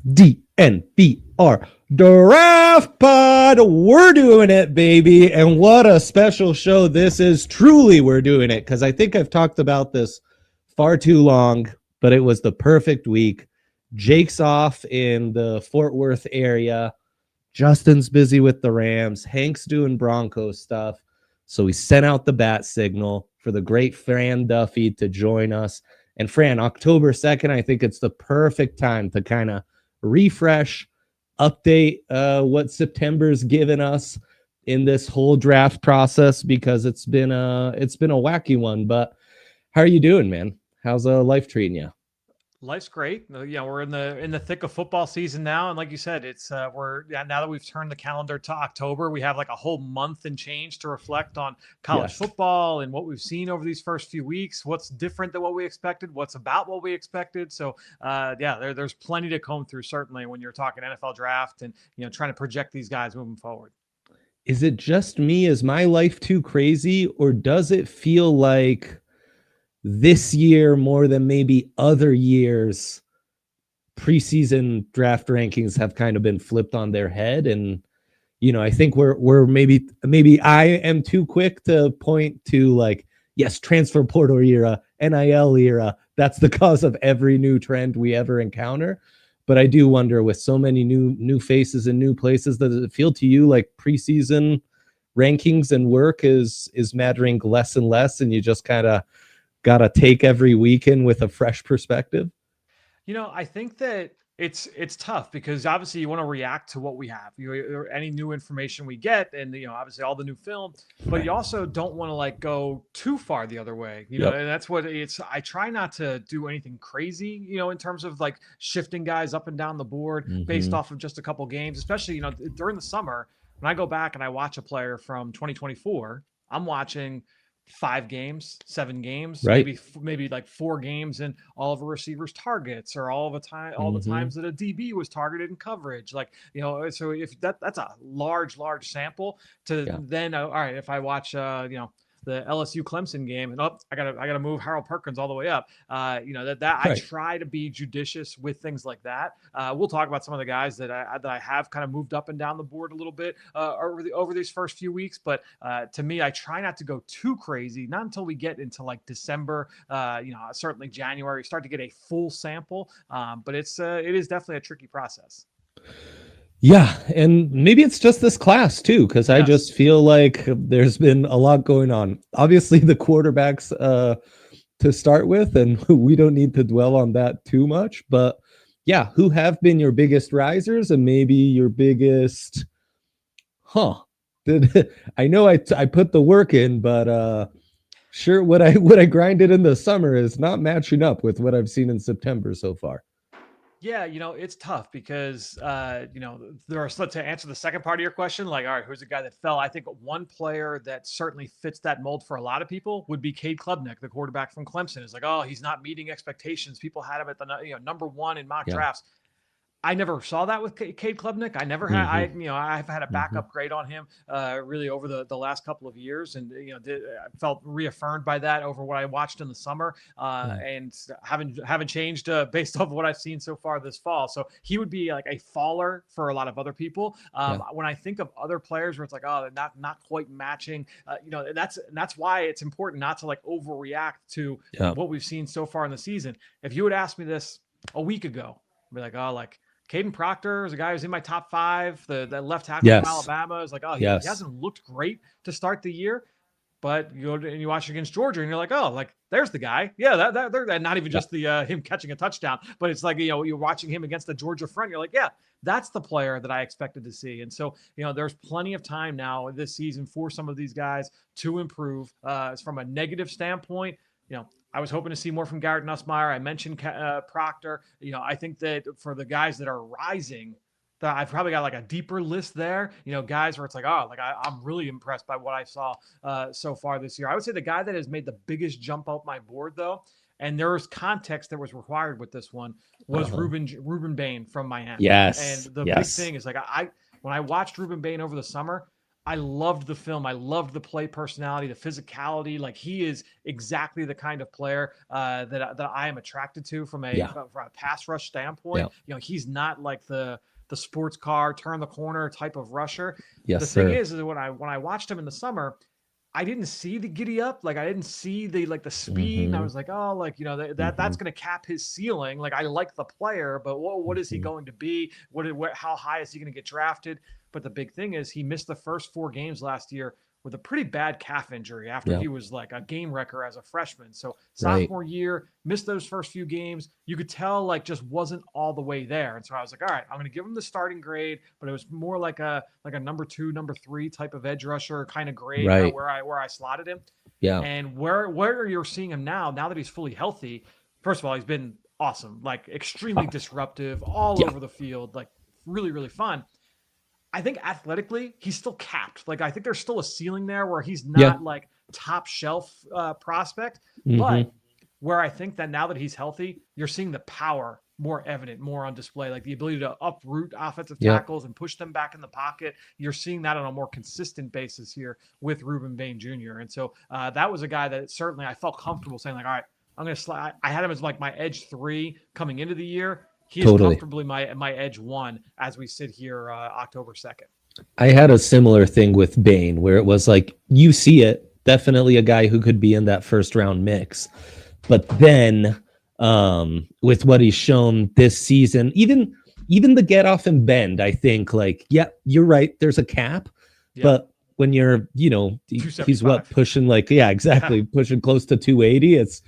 DNVR Draft Pod. We're doing it, baby. And what a special show this is. Truly, we're doing it because I think I've talked about this far too long, but it was the perfect week. Jake's off in the Fort Worth area. Justin's busy with the Rams. Hank's doing Broncos stuff. So we sent out the bat signal for the great Fran Duffy to join us. And Fran, October 2nd, I think it's the perfect time to kind of refresh, update what September's given us in this whole draft process, because it's been a wacky one. But how are you doing, man? How's life treating you? Life's great. Yeah, we're in the thick of football season now, and like you said, it's now that we've turned the calendar to October, we have like a whole month and change to reflect on college football and what we've seen over these first few weeks. What's different than what we expected? What's about what we expected? So, there's plenty to comb through. Certainly, when you're talking NFL draft and trying to project these guys moving forward. Is it just me? Is my life too crazy, or does it feel like this year more than maybe other years, preseason draft rankings have kind of been flipped on their head? And I think we're maybe I am too quick to point to like, yes, transfer portal era, NIL era, that's the cause of every new trend we ever encounter. But I do wonder, with so many new faces and new places, does it feel to you like preseason rankings and work is mattering less and less, and you just kind of gotta take every weekend with a fresh perspective? I think that it's tough because obviously you want to react to what we have, any new information we get, and obviously all the new film, but you also don't want to like go too far the other way, and that's what it's. I try not to do anything crazy, in terms of like shifting guys up and down the board based off of just a couple games, especially during the summer when I go back and I watch a player from 2024, I'm watching 5 games, 7 games, right? maybe like 4 games and all of a receiver's targets, or all the times that a DB was targeted in coverage. Like, so if that's a large sample to then, all right, if I watch, the LSU Clemson game, and I gotta move Harold Perkins all the way up. Right. I try to be judicious with things like that. We'll talk about some of the guys that I have kind of moved up and down the board a little bit over these first few weeks. But to me, I try not to go too crazy. Not until we get into like December. Certainly January, start to get a full sample. But it is definitely a tricky process. Yeah, and maybe it's just this class too, because I just feel like there's been a lot going on. Obviously, the quarterbacks to start with, and we don't need to dwell on that too much. But yeah, who have been your biggest risers and maybe your biggest, I know I put the work in, but sure, what I grinded in the summer is not matching up with what I've seen in September so far. Yeah, it's tough because, to answer the second part of your question, like, all right, who's the guy that fell? I think one player that certainly fits that mold for a lot of people would be Cade Klubnik, the quarterback from Clemson. It's like, oh, he's not meeting expectations. People had him at the number 1 in mock drafts. I never saw that with Cade Klubnik. I never had, I've had a backup grade on him really over the last couple of years, and I felt reaffirmed by that over what I watched in the summer, and haven't changed based off what I've seen so far this fall. So he would be like a faller for a lot of other people. When I think of other players where it's like, oh, they're not quite matching, that's why it's important not to like overreact to what we've seen so far in the season. If you had asked me this a week ago, I'd be like, oh, like Caden Proctor is a guy who's in my top 5. The left tackle from Alabama is like, oh, he hasn't looked great to start the year. But you go and you watch against Georgia, and you're like, oh, like there's the guy. Yeah, that not even just the him catching a touchdown, but it's like you're watching him against the Georgia front. You're like, yeah, that's the player that I expected to see. And so there's plenty of time now this season for some of these guys to improve. From a negative standpoint, I was hoping to see more from Garrett Nussmeier. I mentioned Proctor. I think that for the guys that are rising, that I've probably got like a deeper list there, guys where it's like, oh, like I'm really impressed by what I saw so far this year. I would say the guy that has made the biggest jump out my board though, and there was context that was required with this one, was Ruben Bain from Miami. Yes. And the big thing is like, when I watched Ruben Bain over the summer, I loved the film. I loved the play personality, the physicality. Like he is exactly the kind of player that I am attracted to from a pass rush standpoint. Yeah. He's not like the sports car, turn the corner type of rusher. Yes, the thing is that when I watched him in the summer, I didn't see the giddy up. Like I didn't see the speed. And I was like, oh, like, that's going to cap his ceiling. Like I like the player, but what is he going to be? How high is he going to get drafted? But the big thing is he missed the first 4 games last year with a pretty bad calf injury after he was like a game wrecker as a freshman. So sophomore year, missed those first few games. You could tell like just wasn't all the way there. And so I was like, all right, I'm going to give him the starting grade, but it was more like a number 2, number 3 type of edge rusher kind of grade where I slotted him. Yeah. And where you're seeing him now that he's fully healthy, first of all, he's been awesome, like extremely disruptive all over the field, like really, really fun. I think athletically, he's still capped. Like, I think there's still a ceiling there where he's not like top shelf prospect. But where I think that now that he's healthy, you're seeing the power more evident, more on display, like the ability to uproot offensive tackles and push them back in the pocket. You're seeing that on a more consistent basis here with Ruben Bain Jr. And so that was a guy that certainly I felt comfortable saying like, all right, I'm going to slide. I had him as like my edge 3 coming into the year. He is comfortably my edge 1 as we sit here October 2nd. I had a similar thing with Bain where it was like, you see it, definitely a guy who could be in that first round mix. But then with what he's shown this season, even the get off and bend, I think like, you're right. There's a cap, but when you're, he's pushing like, pushing close to 280. It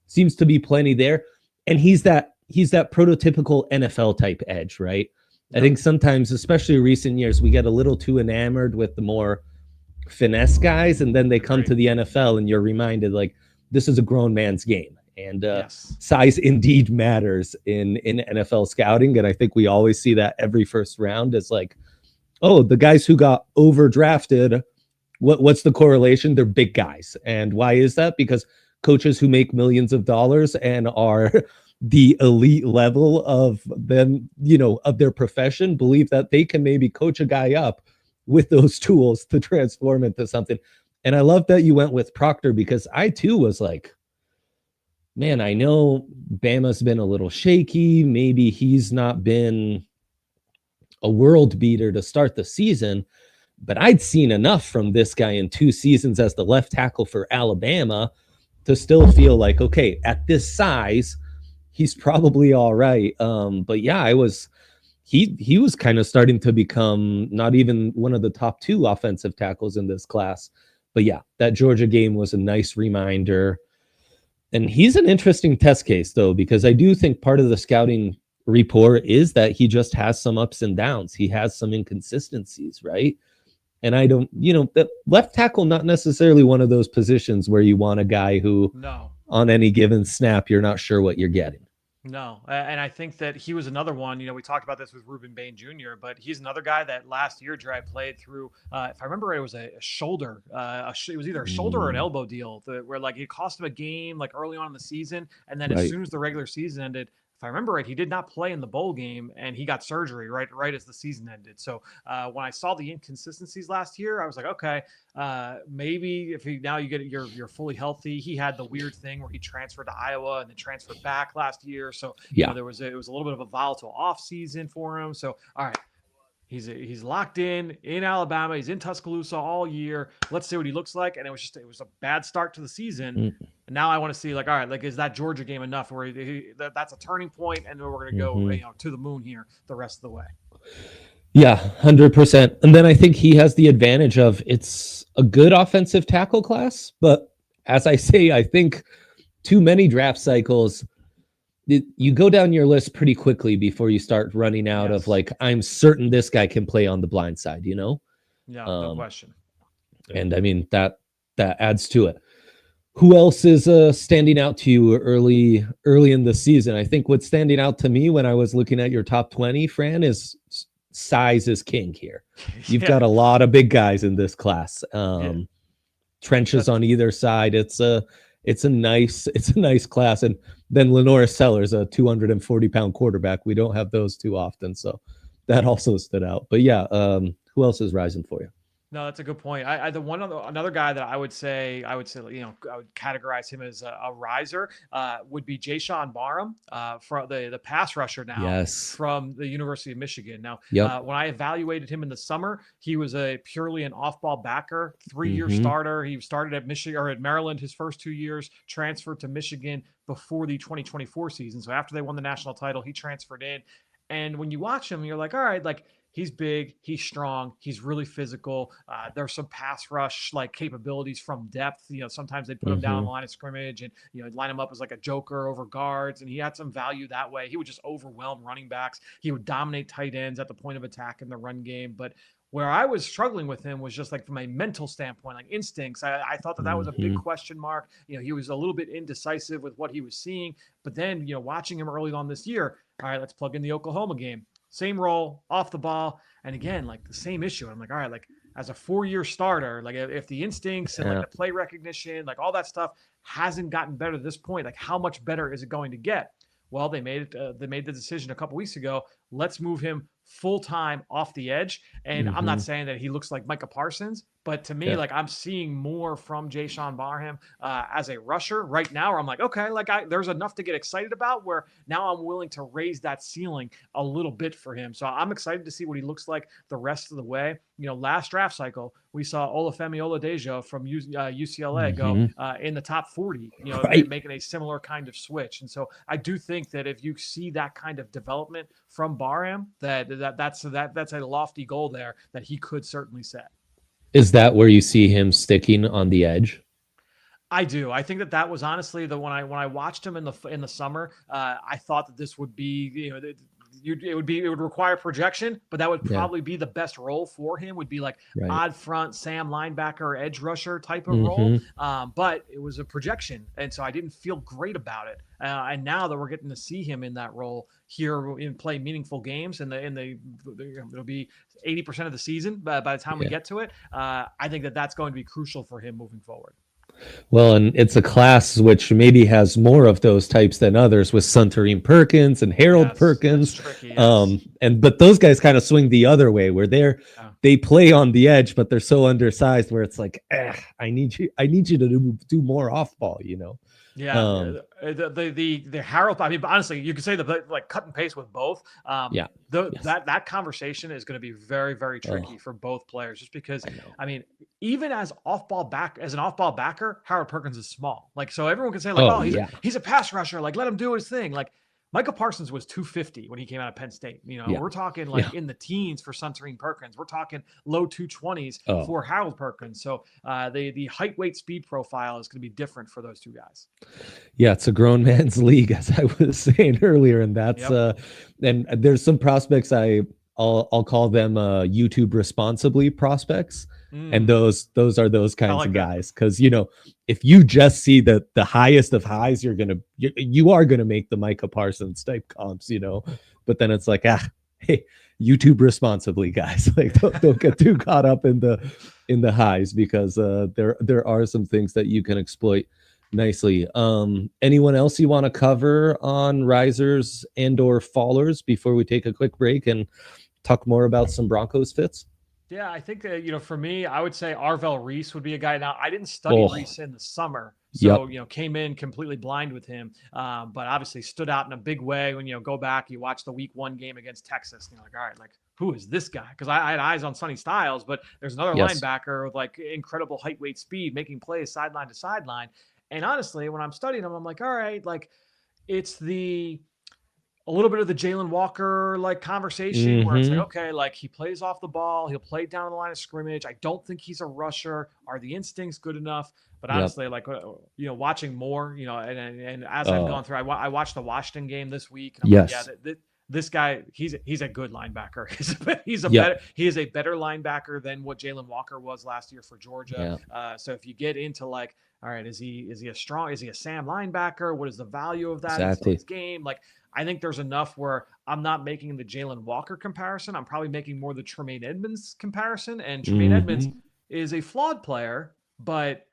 seems to be plenty there. And he's that prototypical NFL type edge, right? I think sometimes, especially recent years, we get a little too enamored with the more finesse guys, and then they come to the NFL and you're reminded like, this is a grown man's game. And size indeed matters in NFL scouting. And I think we always see that every first round is like, oh, the guys who got overdrafted, what's the correlation? They're big guys. And why is that? Because coaches who make millions of dollars and are the elite level of them, of their profession, believe that they can maybe coach a guy up with those tools to transform into something. And I love that you went with Proctor, because I too was like, man, I know Bama's been a little shaky. Maybe he's not been a world beater to start the season, but I'd seen enough from this guy in 2 seasons as the left tackle for Alabama to still feel like, okay, at this size, he's probably all right. But yeah, he was kind of starting to become not even one of the top 2 offensive tackles in this class. But yeah, that Georgia game was a nice reminder. And he's an interesting test case, though, because I do think part of the scouting report is that he just has some ups and downs. He has some inconsistencies, right? And I don't, the left tackle, not necessarily one of those positions where you want a guy who on any given snap, you're not sure what you're getting. No. And I think that he was another one, we talked about this with Ruben Bain Jr., but he's another guy that last year Dre played through, if I remember, it was a shoulder, it was either a shoulder or an elbow deal where like it cost him a game like early on in the season. And then as soon as the regular season ended, if I remember right, he did not play in the bowl game and he got surgery right as the season ended. So when I saw the inconsistencies last year, I was like, okay, maybe if you get you're fully healthy. He had the weird thing where he transferred to Iowa and then transferred back last year. So it was a little bit of a volatile off season for him. So all right, he's locked in Alabama. He's in Tuscaloosa all year. Let's see what he looks like. And it was a bad start to the season. And now I want to see like, all right, like, is that Georgia game enough where that's a turning point and we're going to go, to the moon here the rest of the way. Yeah, 100%. And then I think he has the advantage of it's a good offensive tackle class, but as I say, I think too many draft cycles, you go down your list pretty quickly before you start running out of Yes. like, I'm certain this guy can play on the blind side, you know? Yeah, no Um, question. and I mean that adds to it. Who else is standing out to you early in the season? I think what's standing out to me when I was looking at your top 20, Fran, is size is king here. You've Yeah. got a lot of big guys in this class. Yeah. Trenches That's on either side. It's a nice class. And then Lenore Sellers, a 240-pound quarterback. We don't have those too often, so that also stood out. But yeah, who else is rising for you? No, that's a good point. The another guy that I would say, I would categorize him as a riser, would be Jayshawn Barham, from the pass rusher now Yes. from the University of Michigan. Now, Yep. when I evaluated him in the summer, he was a purely an off-ball backer, 3-year Mm-hmm. starter. He started at Michigan or at Maryland his first 2 years, transferred to Michigan before the 2024 season. So after they won the national title, he transferred in. And when you watch him, you're like, all right, like he's big, he's strong, he's really physical. There's some pass rush like capabilities from depth. Sometimes they put him down on Mm-hmm. the line of scrimmage and line him up as like a joker over guards, and he had some value that way. He would just overwhelm running backs. He would dominate tight ends at the point of attack in the run game, but where I was struggling with him was just like from a mental standpoint, like instincts. I thought that was a big Mm-hmm. question mark. He was a little bit indecisive with what he was seeing. But then, watching him early on this year, all right, let's plug in the Oklahoma game. Same role, off the ball. And again, like the same issue. I'm like, all right, like as a 4-year starter, like if the instincts and like the play recognition, like all that stuff hasn't gotten better at this point, like how much better is it going to get? Well, they made the decision a couple weeks ago. Let's move him full time off the edge. And I'm Mm-hmm. not saying that he looks like Micah Parsons, but to me, Yeah. like I'm seeing more from Jayshawn Barham as a rusher right now. Where I'm like, okay, like there's enough to get excited about. Where now I'm willing to raise that ceiling a little bit for him. So I'm excited to see what he looks like the rest of the way. Last draft cycle we saw Olufemi Oladejo from UCLA go Mm-hmm. in the top 40. Right. Making a similar kind of switch. And so I do think that if you see that kind of development from Barham, that's a lofty goal there that he could certainly set. Is that where you see him sticking on the edge? I do. I think that was honestly the when I watched him in the summer, I thought that this would be it would require projection, but that would Yeah. probably be the best role for him. Would be like Right. odd front Sam linebacker, edge rusher type of role. Mm-hmm. But it was a projection, and so I didn't feel great about it. And now that we're getting to see him in that role here and play meaningful games, and it'll be 80% of the season by the time we get to it. I think that that's going to be crucial for him moving forward. Well, and it's a class which maybe has more of those types than others, with Suntarine Perkins and Harold Perkins. That's tricky, yes. But those guys kind of swing the other way, where they play on the edge, but they're so undersized where it's like, I need you to do more off ball, Yeah, the Harold. I mean, honestly, you could say like cut and paste with both. Yeah. That conversation is going to be very, very tricky for both players, just because. I mean, even as an off ball backer, Harold Perkins is small. Like, so everyone can say like, he's a pass rusher. Like, let him do his thing. Like, Micah Parsons was 250 when he came out of Penn State. We're talking like in the teens for Suntarine Perkins. We're talking low 220s for Harold Perkins. So the height, weight, speed profile is going to be different for those two guys. Yeah, it's a grown man's league, as I was saying earlier, and that's and there's some prospects I'll call them YouTube responsibly prospects. And those are those kinds of guys, because if you just see the highest of highs, you are gonna make the Micah Parsons type comps, but then it's like, hey, YouTube responsibly, guys. Like, don't get too caught up in the highs, because there are some things that you can exploit nicely. Anyone else you want to cover on risers and or fallers before we take a quick break and talk more about some Broncos fits? Yeah, I think that, for me, I would say Arvell Reese would be a guy. Now, I didn't study Reese in the summer, so, came in completely blind with him, but obviously stood out in a big way when, go back, you watch the week 1 game against Texas, and you're like, all right, like, who is this guy? Because I had eyes on Sonny Styles, but there's another linebacker with, like, incredible height, weight, speed, making plays sideline to sideline. And honestly, when I'm studying him, I'm like, all right, like, it's the a little bit of the Jalen Walker like conversation where it's like, okay, like he plays off the ball, he'll play down the line of scrimmage. I don't think he's a rusher. Are the instincts good enough? But Yep. honestly, like watching more, and as I've gone through, I watched the Washington game this week, and I'm like, yeah, this guy, he's a good linebacker. He is a better linebacker than what Jalen Walker was last year for Georgia. So if you get into like, all right, is he a Sam linebacker? What is the value of that in today's game? Like, I think there's enough where I'm not making the Jalen Walker comparison. I'm probably making more the Tremaine Edmonds comparison. And Tremaine Edmonds is a flawed player, but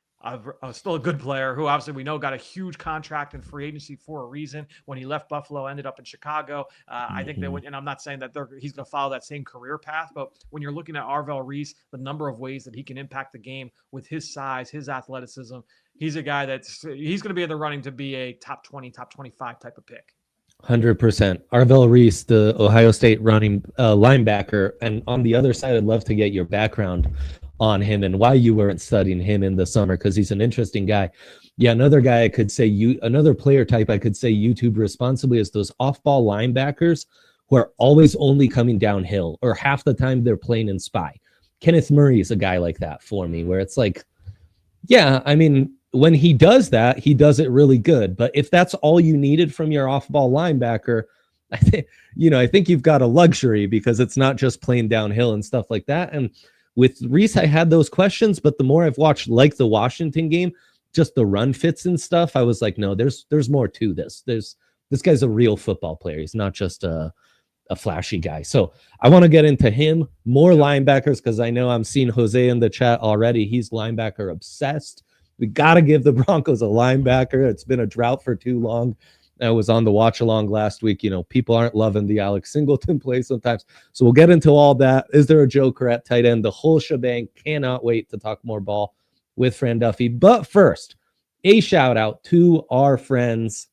still a good player who obviously we know got a huge contract in free agency for a reason. When he left Buffalo, ended up in Chicago. I think they would, and I'm not saying that he's going to follow that same career path, but when you're looking at Arvell Reese, the number of ways that he can impact the game with his size, his athleticism, he's a guy he's going to be in the running to be a top 20, top 25 type of pick. 100%. Arvell Reese, the Ohio State running linebacker. And on the other side, I'd love to get your background on him and why you weren't studying him in the summer, because he's an interesting guy. Yeah, another guy I could say another player type I could say YouTube responsibly is those off-ball linebackers who are always only coming downhill, or half the time they're playing in spy. Kenneth Murray is a guy like that for me, where it's like, yeah, I mean, when he does that, he does it really good. But if that's all you needed from your off-ball linebacker, I think you've got a luxury, because it's not just playing downhill and stuff like that. And with Reese, I had those questions, but the more I've watched, like the Washington game, just the run fits and stuff, I was like, no, there's more to this. This guy's a real football player. He's not just a flashy guy. So I want to get into him, more linebackers, because I know I'm seeing Jose in the chat already. He's linebacker obsessed. We got to give the Broncos a linebacker. It's been a drought for too long. I was on the watch along last week. People aren't loving the Alex Singleton play sometimes. So we'll get into all that. Is there a joker at tight end? The whole shebang. Cannot wait to talk more ball with Fran Duffy. But first, a shout out to our friends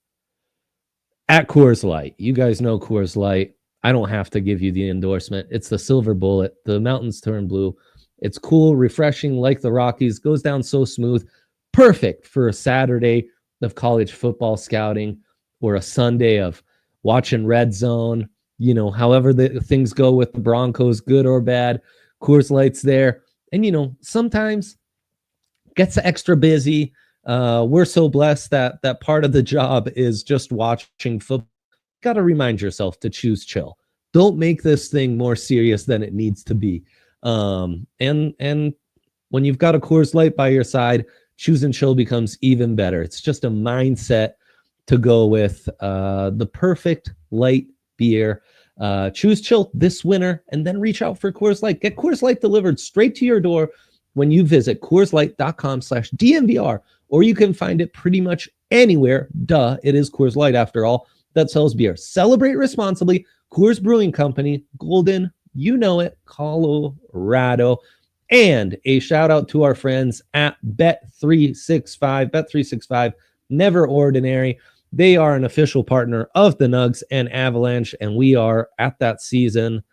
at Coors Light. You guys know Coors Light. I don't have to give you the endorsement. It's the silver bullet. The mountains turn blue. It's cool, refreshing, like the Rockies. Goes down so smooth. Perfect for a Saturday of college football scouting, or a Sunday of watching Red Zone, however the things go with the Broncos, good or bad. Coors Light's there. And, sometimes gets extra busy. We're so blessed that part of the job is just watching football. Got to remind yourself to choose chill. Don't make this thing more serious than it needs to be. And when you've got a Coors Light by your side, choosing chill becomes even better. It's just a mindset to go with the perfect light beer. Choose chill this winter, and then reach out for Coors Light. Get Coors Light delivered straight to your door when you visit CoorsLight.com/DNVR, or you can find it pretty much anywhere. Duh, it is Coors Light after all, that sells beer. Celebrate responsibly. Coors Brewing Company, Golden, Colorado. And a shout out to our friends at Bet365. Bet365, never ordinary. They are an official partner of the Nugs and Avalanche, and we are at that season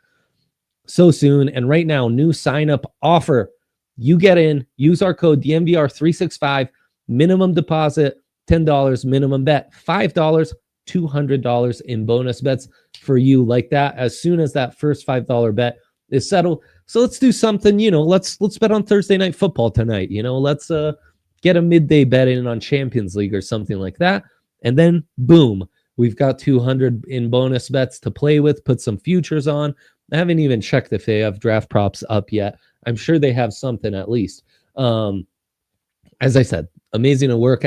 so soon. And right now, new sign-up offer. You get in, use our code DNVR365, minimum deposit, $10, minimum bet, $5, $200 in bonus bets for you like that as soon as that first $5 bet is settled. So let's do something, let's bet on Thursday Night Football tonight. Let's get a midday bet in on Champions League or something like that. And then, boom, we've got 200 in bonus bets to play with, put some futures on. I haven't even checked if they have draft props up yet. I'm sure they have something at least. As I said, amazing to work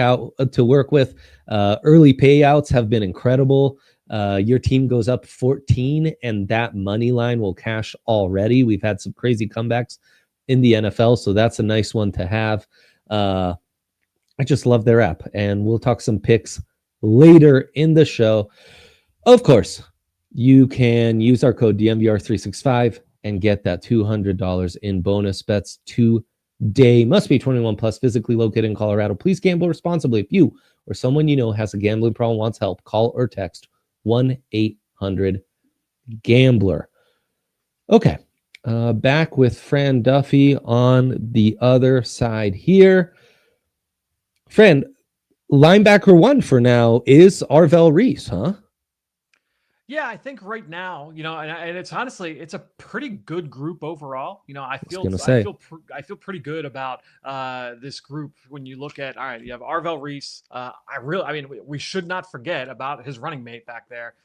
with. Early payouts have been incredible. Your team goes up 14, and that money line will cash already. We've had some crazy comebacks in the NFL, so that's a nice one to have. I just love their app, and we'll talk some picks later in the show. Of course, you can use our code DNVR365 and get that $200 in bonus bets today. Must be 21 plus, physically located in Colorado. Please gamble responsibly. If you or someone you know has a gambling problem, wants help, call or text 1-800-GAMBLER. Okay, back with Fran Duffy on the other side here. Fran, linebacker one for now is Arvell Reese, huh? Yeah, I think right now, and it's honestly, it's a pretty good group overall. I was feel, gonna I say. feel, I feel pretty good about this group. When you look at, all right, you have Arvell Reese. I mean, we should not forget about his running mate back there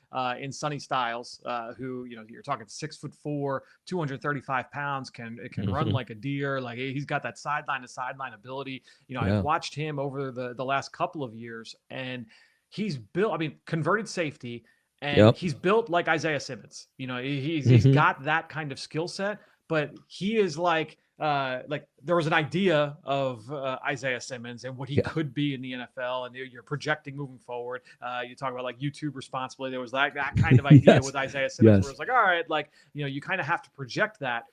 in Sonny Styles, who, you're talking 6'4", 235 pounds, can run Hmm. like a deer. Like he's got that sideline to sideline ability. I've Yeah. watched him over the last couple of years, and he's built. I mean, converted safety, and Yep. he's built like Isaiah Simmons. He's Hmm. got that kind of skill set, but he is like there was an idea of Isaiah Simmons and what he Yeah. could be in the NFL, and you're projecting moving forward. You talk about like YouTube responsibility. There was that kind of idea Yes. with Isaiah Simmons, where Yes. it's like, all right, like you kind of have to project that.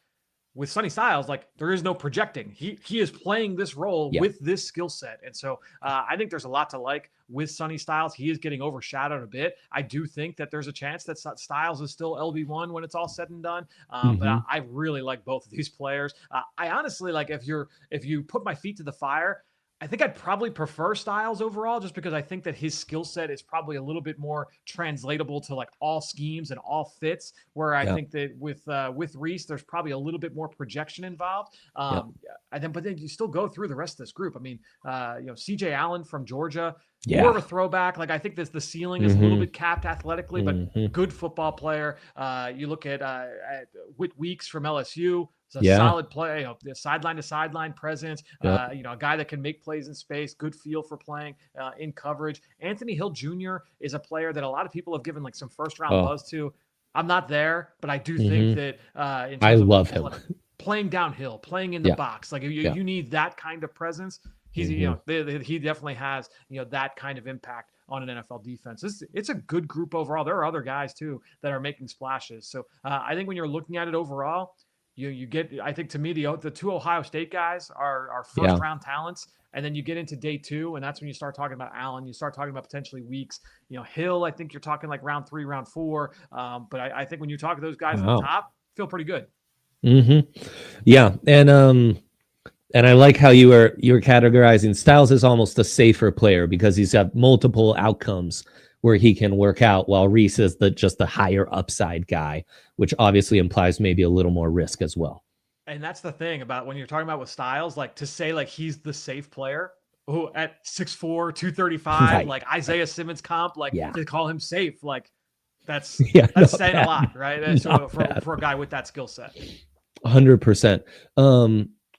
With Sonny Styles, like there is no projecting. He is playing this role Yeah. with this skill set, and so I think there's a lot to like with Sonny Styles. He is getting overshadowed a bit. I do think that there's a chance that Styles is still LB1 when it's all said and done. But Hmm. I really like both of these players. I honestly like if you put my feet to the fire. I think I'd probably prefer Styles overall, just because I think that his skill set is probably a little bit more translatable to like all schemes and all fits. Where I Yeah. think that with Reese, there's probably a little bit more projection involved. Yep. But then you still go through the rest of this group. I mean, CJ Allen from Georgia, more of Yeah. a throwback. Like I think the ceiling is a little Hmm. bit capped athletically, but Hmm. good football player. You look at Whit Weeks from LSU. It's a Yeah. solid play, sideline to sideline presence. Yep. A guy that can make plays in space, good feel for playing in coverage. Anthony Hill Jr. is a player that a lot of people have given like some first round Oh. buzz to. I'm not there, but I do think Hmm. that in I terms of love him. playing downhill, playing in the Yeah. box, like Yeah. you need that kind of presence. He's Hmm. he definitely has that kind of impact on an NFL defense. It's a good group overall. There are other guys too that are making splashes. So I think when you're looking at it overall, you get, I think to me the two Ohio State guys are first Yeah. round talents. And then you get into day two, and that's when you start talking about Allen. You start talking about potentially Weeks. Hill, I think you're talking like round 3, round 4. But I think when you talk to those guys at the Wow. top, feel pretty good. Hmm. Yeah. And I like how you were categorizing Styles as almost a safer player because he's got multiple outcomes where he can work out, while Reese is just the higher upside guy, which obviously implies maybe a little more risk as well. And that's the thing about when you're talking about with Styles, like to say like he's the safe player who at 6'4", 235, Right. like Isaiah Simmons comp, like Yeah. to call him safe, like that's Yeah. that's Not saying a bad. lot, right? So Not bad. for a guy with that skill set. 100%.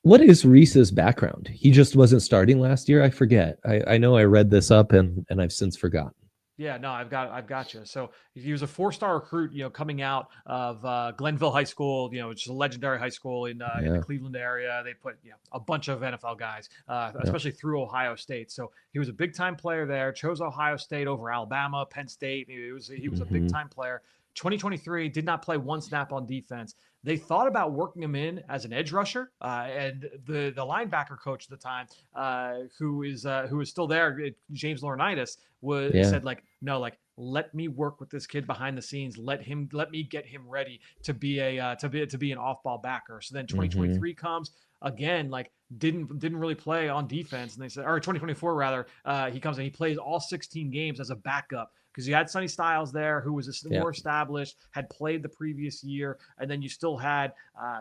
What is Reese's background? He just wasn't starting last year. I forget. I know I read this up and I've since forgotten. Yeah, no, I've got you. So he was a 4-star recruit, coming out of Glenville High School, which is a legendary high school in the Yeah. Cleveland area. They put a bunch of NFL guys, Yeah. especially through Ohio State. So he was a big time player there. Chose Ohio State over Alabama, Penn State. He was a big Hmm. time player. 2023 did not play one snap on defense. They thought about working him in as an edge rusher, and the linebacker coach at the time, who is still there, James Laurinaitis, Yeah. said like, no, like let me work with this kid behind the scenes. Let me get him ready to be to be an off ball backer. So then Hmm. 2023 comes again, like didn't really play on defense, and they said, or 2024 rather, he comes and he plays all 16 games as a backup. Because you had Sonny Styles there, who was Yeah. more established, had played the previous year, and then you still had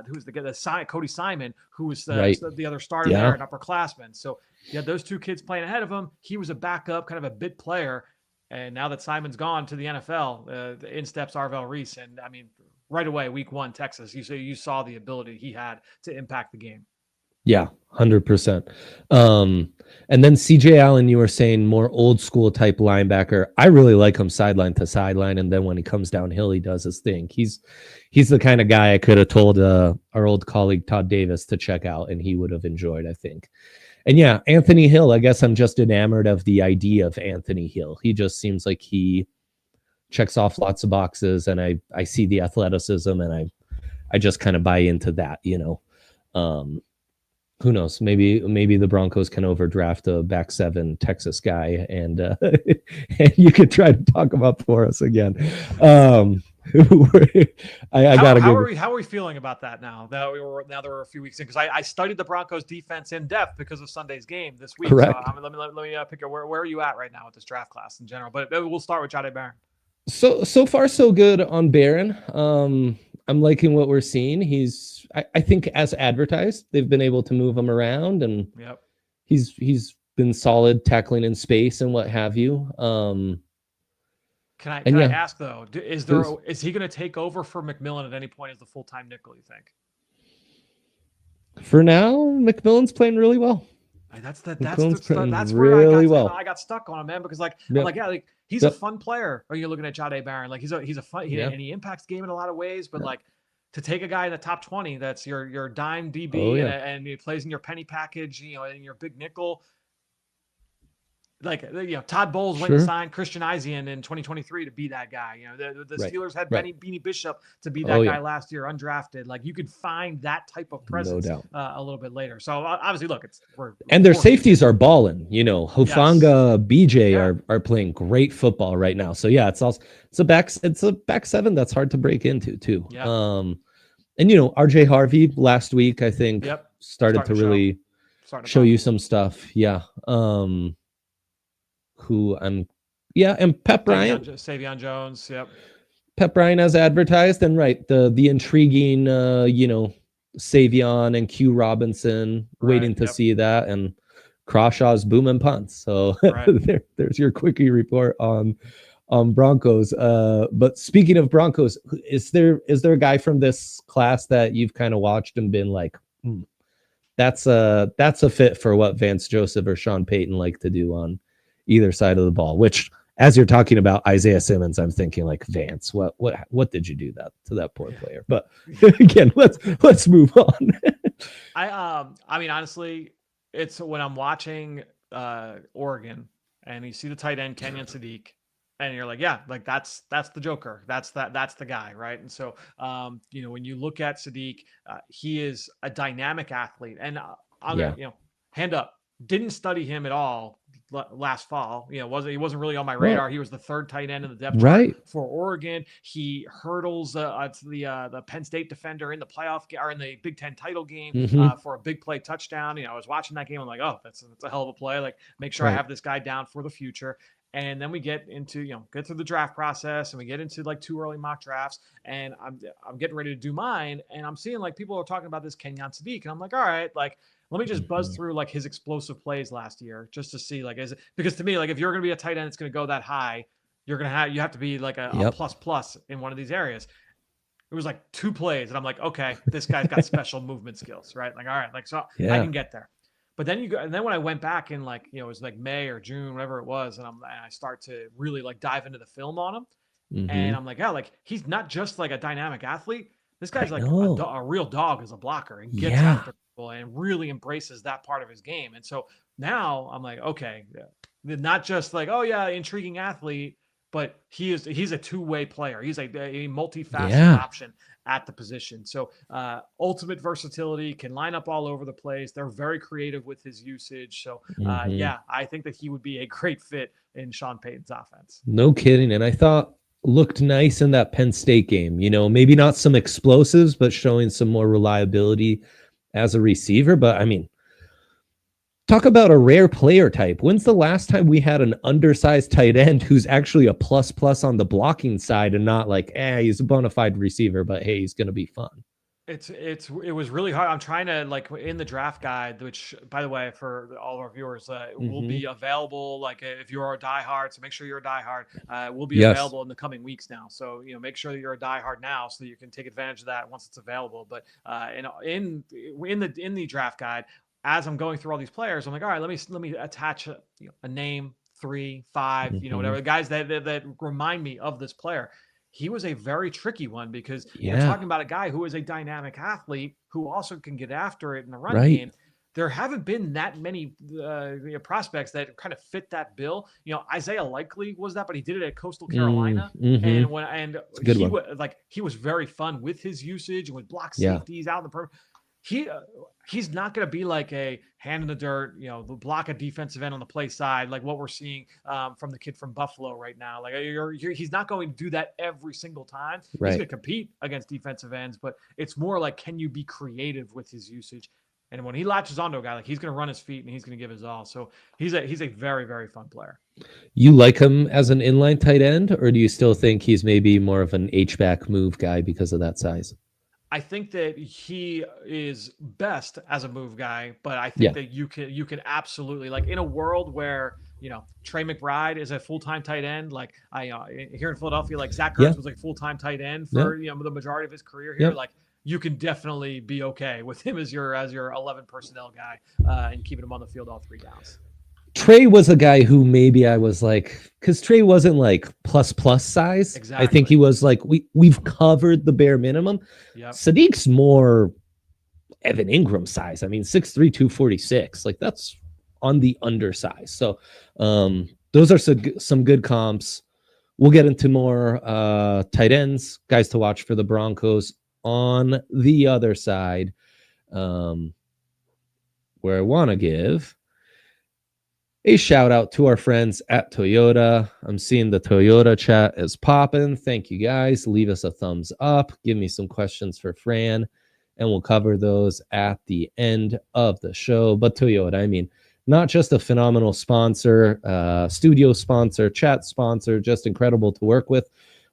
who's the guy, Cody Simon, who was Right. the other starter there, Yeah. an upperclassman. So you had those two kids playing ahead of him. He was a backup, kind of a bit player, and now that Simon's gone to the NFL, in steps Arvell Reese, and I mean, right away, week 1, Texas, you saw the ability he had to impact the game. Yeah, 100%. And then CJ Allen, you were saying more old school type linebacker. I really like him sideline to sideline, and then when he comes downhill, he does his thing. He's the kind of guy I could have told our old colleague Todd Davis to check out, and he would have enjoyed, I think. And yeah, Anthony Hill. I guess I'm just enamored of the idea of Anthony Hill. He just seems like he checks off lots of boxes, and I see the athleticism, and I just kind of buy into that. Who knows? Maybe the Broncos can overdraft a back 7 Texas guy, and and you could try to talk him up for us again. I gotta give. How are we feeling about that now? Now that we're a few weeks in, because I studied the Broncos defense in depth because of Sunday's game this week. Correct. So let me pick where are you at right now with this draft class in general? But we'll start with Jahdae Barron. So far so good on Barron. I'm liking what we're seeing. I think as advertised, they've been able to move him around, and Yep. he's been solid tackling in space and what have you. Can I And can I yeah, ask though? please. Is he going to take over for McMillan at any point as the full time nickel? You think? For now, McMillan's playing really well. McMillan's playing that's where I really got well. stuck on him, man, because like I'm Yep. like, yeah, like he's a Yep. fun player. Or you're looking at Jade Barron, like he's a fun Yeah. and he impacts the game in a lot of ways, but like to take a guy in the top 20 that's your dime Oh DB yeah. and he plays in your penny package, in your big nickel, like Todd Bowles went and Sure. signed Christian Izien in 2023 to be that guy. The Right. Steelers had Right. Beanie Bishop to be Oh that yeah. guy last year, undrafted. Like you could find that type of No presence doubt. a little bit later. So obviously, look, we're And their forced. safeties are balling. Yes, Hufanga, BJ yeah, are playing great football right now. So yeah, it's a back seven that's hard to break into too. yeah, And RJ Harvey last week I think yep. started Starting to to show, really starting to show pop. you some stuff. Yeah. Who I'm yeah, and Pep Bryant. Savion Jones, yep. Pep Bryant as advertised, and right, the intriguing Savion and Q Robinson, Right, waiting to yep, see that, and Crawshaw's boom and punts. So right. there's your quickie report on Broncos. But speaking of Broncos, is there a guy from this class that you've kind of watched and been like, that's a fit for what Vance Joseph or Sean Payton like to do on either side of the ball? Which, as you're talking about Isaiah Simmons, I'm thinking like, Vance, what did you do that to that poor player? But again, let's move on. I mean, honestly, it's when I'm watching Oregon and you see the tight end Kenyon Sadiq, and you're like, yeah, like that's the Joker, that's the guy, right? And so, when you look at Sadiq, he is a dynamic athlete, and I'm Yeah. gonna, hand up, didn't study him at all last fall. He wasn't really on my Well, radar. He was the third tight end in the depth chart right. for Oregon. He hurdles the Penn State defender in the playoff or in the Big Ten title game Mm-hmm. for a big play touchdown. I was watching that game. I'm like, oh, that's a hell of a play. Like, make sure I Right. have this guy down for the future. And then we get into get through the draft process, and we get into like 2 early mock drafts, and I'm getting ready to do mine, and I'm seeing like people are talking about this Kenyon Sadiq, and I'm like, all right, like let me just buzz through like his explosive plays last year just to see like because to me, like if you're going to be a tight end that's going to go that high, you have to be like a Yep. plus in one of these areas. It was like 2 plays, and I'm like, okay, this guy's got special movement skills, right? Like, all right, like so I Yeah. can get there. But then and then when I went back in like it was like May or June, whatever it was, and I start to really like dive into the film on him, Mm-hmm. and I'm like, yeah, like he's not just like a dynamic athlete. This I guy's like know. a real dog as a blocker and gets Yeah. after people and really embraces that part of his game. And so now I'm like, okay, not just like, oh yeah, intriguing athlete, but he's a two-way player. He's a multifaceted Yeah. option at the position. So ultimate versatility, can line up all over the place. They're very creative with his usage. So Mm-hmm. yeah, I think that he would be a great fit in Sean Payton's offense. No kidding. And I thought looked nice in that Penn State game. Maybe not some explosives, but showing some more reliability as a receiver. But I mean, talk about a rare player type. When's the last time we had an undersized tight end who's actually a plus plus on the blocking side and not like, he's a bona fide receiver, but hey, he's going to be fun. It was really hard. I'm trying to like in the draft guide, which by the way, for all of our viewers, will Mm-hmm. be available. Like if you're a diehard, so make sure you're a diehard. Will be Yes. available in the coming weeks now. So make sure that you're a diehard now, so that you can take advantage of that once it's available. But in the draft guide, as I'm going through all these players, I'm like, all right, let me attach a name, 3, 5, Mm-hmm. whatever, the guys that remind me of this player. He was a very tricky one because you're Yeah. talking about a guy who is a dynamic athlete who also can get after it in the run Right. game. There haven't been that many prospects that kind of fit that bill. Isaiah Likely was that, but he did it at Coastal Carolina. Mm-hmm. And Good he one. was like, he was very fun with his usage and with block Yeah. safeties out in the perimeter. He's not going to be like a hand in the dirt, the block a defensive end on the play side, like what we're seeing from the kid from Buffalo right now. Like he's not going to do that every single time. Right. He's going to compete against defensive ends, but it's more like, can you be creative with his usage? And when he latches onto a guy, like he's going to run his feet and he's going to give his all. So he's a very, very fun player. You like him as an inline tight end, or do you still think he's maybe more of an H-back move guy because of that size? I think that he is best as a move guy, but I Yeah. think that you can absolutely, like, in a world where Trey McBride is a full-time tight end. Like here in Philadelphia, like Zach Ertz Yeah. was like full-time tight end Yeah. for the majority of his career here. Yeah. Like you can definitely be okay with him as your 11 personnel guy and keeping him on the field all 3 downs. Trey was a guy who maybe I was like, because Trey wasn't like plus size. Exactly. I think he was like, we've covered the bare minimum. Yep. Sadiq's more Evan Ingram size. I mean, 6'3", 246. Like that's on the undersize. So those are some good comps. We'll get into more tight ends, guys to watch for the Broncos. On the other side, where I want to give a shout out to our friends at Toyota. I'm seeing the Toyota chat is popping. Thank you guys. Leave us a thumbs up. Give me some questions for Fran, and we'll cover those at the end of the show. But Toyota, I mean, not just a phenomenal sponsor, studio sponsor, chat sponsor, just incredible to work with,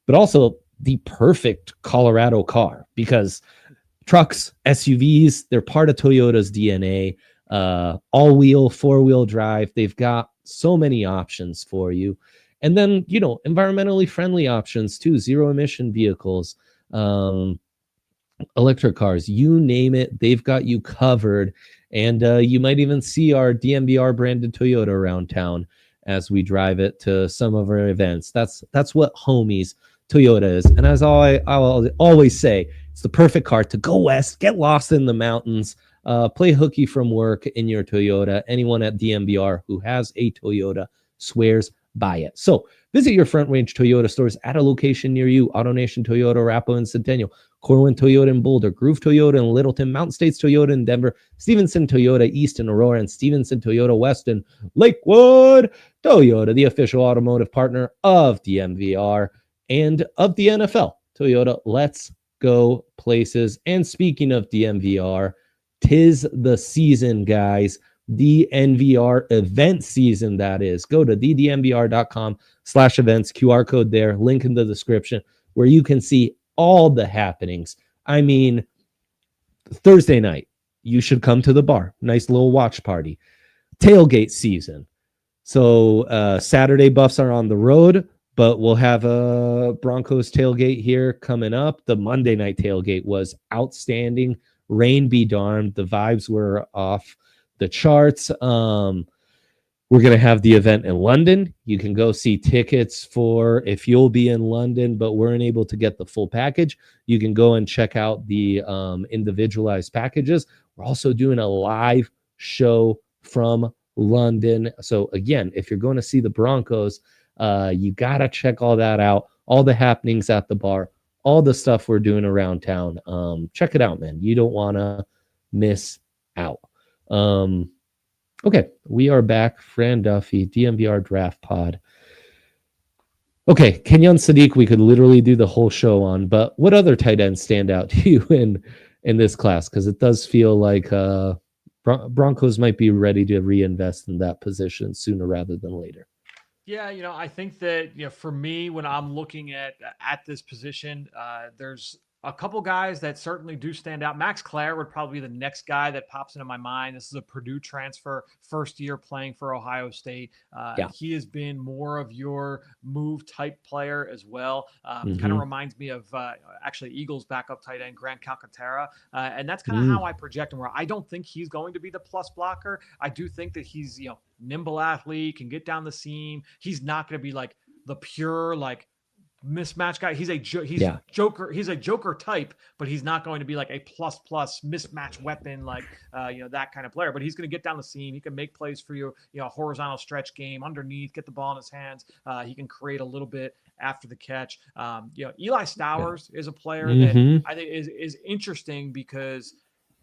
but also the perfect Colorado car, because trucks, SUVs, they're part of Toyota's DNA. All-wheel, 4-wheel drive. They've got so many options for you. And then, environmentally friendly options too, zero-emission vehicles, electric cars, you name it, they've got you covered. And you might even see our DMVR branded Toyota around town as we drive it to some of our events. That's what homies Toyota is. And as I'll always say, it's the perfect car to go west, get lost in the mountains, play hooky from work in your Toyota. Anyone at DMVR who has a Toyota swears by it. So visit your Front Range Toyota stores at a location near you. AutoNation Toyota, Arapahoe and Centennial, Corwin Toyota in Boulder, Groove Toyota in Littleton, Mountain States Toyota in Denver, Stevenson Toyota East in Aurora, and Stevenson Toyota West in Lakewood. Toyota, the official automotive partner of DMVR and of the NFL. Toyota, let's go places. And speaking of DMVR, 'tis the season, guys. The NVR event season, that is. Go to ddmvr.com/events, QR code there, link in the description, where you can see all the happenings. I mean, Thursday night, you should come to the bar. Nice little watch party. Tailgate season. So Saturday Buffs are on the road, but we'll have a Broncos tailgate here coming up. The Monday night tailgate was outstanding. Rain be darned. The vibes were off the charts. We're going to have the event in London. You can go see tickets for if you'll be in London, but weren't able to get the full package. You can go and check out the individualized packages. We're also doing a live show from London. So again, if you're going to see the Broncos, you got to check all that out. All the happenings at the bar, all the stuff we're doing around town. Check it out, man. You don't want to miss out. Okay, we are back. Fran Duffy, DMVR Draft Pod. Okay, Kenyon Sadiq, we could literally do the whole show on, but what other tight ends stand out to you in this class? Because it does feel like Broncos might be ready to reinvest in that position sooner rather than later. Yeah, I think that for me, when I'm looking at this position, there's a couple guys that certainly do stand out. Max Clare would probably be the next guy that pops into my mind. This is a Purdue transfer, first year playing for Ohio State. He has been more of your move type player as well. Kind of reminds me of actually Eagles backup tight end Grant Calcaterra. And that's kind of how I project him, where I don't think he's going to be the plus blocker. I do think that he's, nimble athlete, can get down the seam. He's not going to be like the pure, like, mismatch guy. He's a joker. He's a joker type, but he's not going to be like a plus mismatch weapon, like that kind of player. But he's going to get down the seam. He can make plays for you. Horizontal stretch game underneath, get the ball in his hands. He can create a little bit after the catch. Eli Stowers is a player that I think is interesting because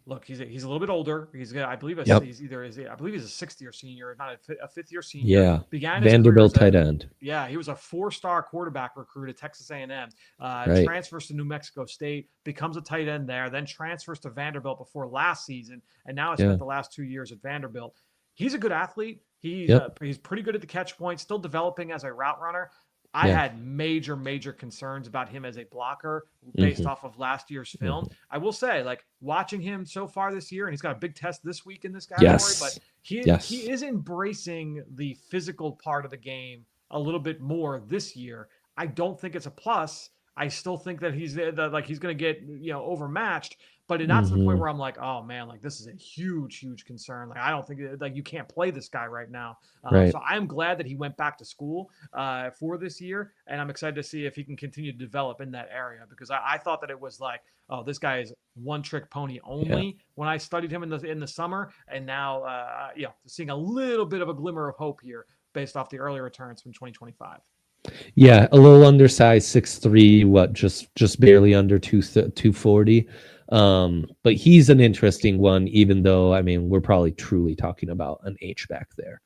Look, he's a little bit older. I believe Yep. I believe he's a sixth year senior, not a fifth year senior. Yeah. Began his career Vanderbilt tight end. he was a 4-star quarterback recruit at Texas A&M. Right. Transfers to New Mexico State, becomes a tight end there, then transfers to Vanderbilt before last season, and now has spent the last 2 years at Vanderbilt. He's a good athlete. He's pretty good at the catch point, still developing as a route runner. I had major conccerns about him as a blocker based off of last year's film. I will say, like, watching him so far this year, and he's got a big test this week in this category, but he is embracing the physical part of the game a little bit more this year. I don't think it's a plus. I still think that he's going to get overmatched, but not to the point where I'm like, oh man, like this is a huge concern. Like I don't think like you can't play this guy right now. So I'm glad that he went back to school for this year, and I'm excited to see if he can continue to develop in that area, because I thought that it was like, oh, this guy is one trick pony only when I studied him in the summer, and now seeing a little bit of a glimmer of hope here based off the early returns from 2025. Yeah, a little undersized, 6'3", just barely under 240. But he's an interesting one, even though, I mean, we're probably truly talking about an H-back there.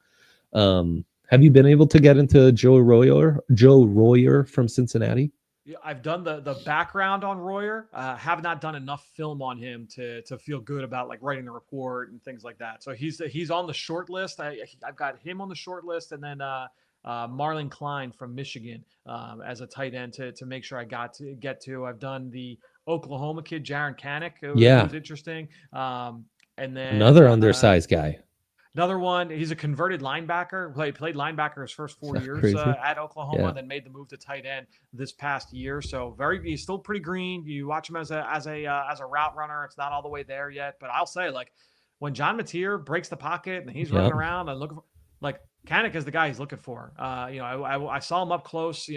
Have you been able to get into Joe Royer from Cincinnati? Yeah, I've done the background on Royer. Have not done enough film on him to feel good about like writing the report and things like that. So he's on the short list. I've got him on the short list, and then Marlon Klein from Michigan as a tight end to make sure I get to. I've done the Oklahoma kid, Jaron Kanik, who's interesting. And then another undersized guy. Another one, he's a converted linebacker. Played linebacker his first 4 years at Oklahoma, then made the move to tight end this past year. So he's still pretty green. You watch him as a route runner. It's not all the way there yet, but I'll say, like, when John Mateer breaks the pocket and he's running around and looking for, like, Kanik is the guy he's looking for. I saw him up close.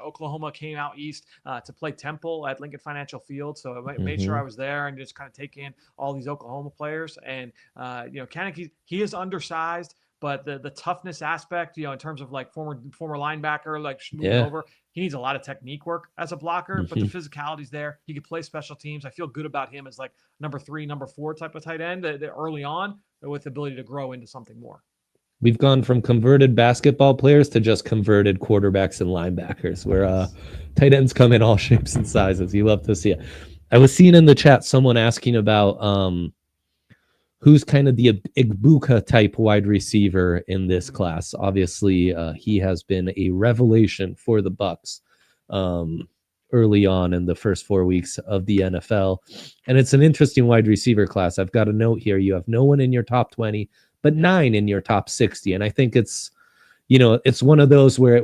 Oklahoma came out east to play Temple at Lincoln Financial Field, so I made sure I was there and just kind of take in all these Oklahoma players. And Kanik, he is undersized, but the toughness aspect, in terms of like former linebacker, like moving over, he needs a lot of technique work as a blocker, but the physicality's there. He can play special teams. I feel good about him as like number 3, number 4 type of tight end early on, with the ability to grow into something more. We've gone from converted basketball players to just converted quarterbacks and linebackers, where tight ends come in all shapes and sizes. You love to see it. I was seeing in the chat someone asking about who's kind of the Igbuka type wide receiver in this class. Obviously, he has been a revelation for the Bucs early on in the first 4 weeks of the NFL. And it's an interesting wide receiver class. I've got a note here. You have no one in your top 20, but 9 in your top 60. And I think it's one of those where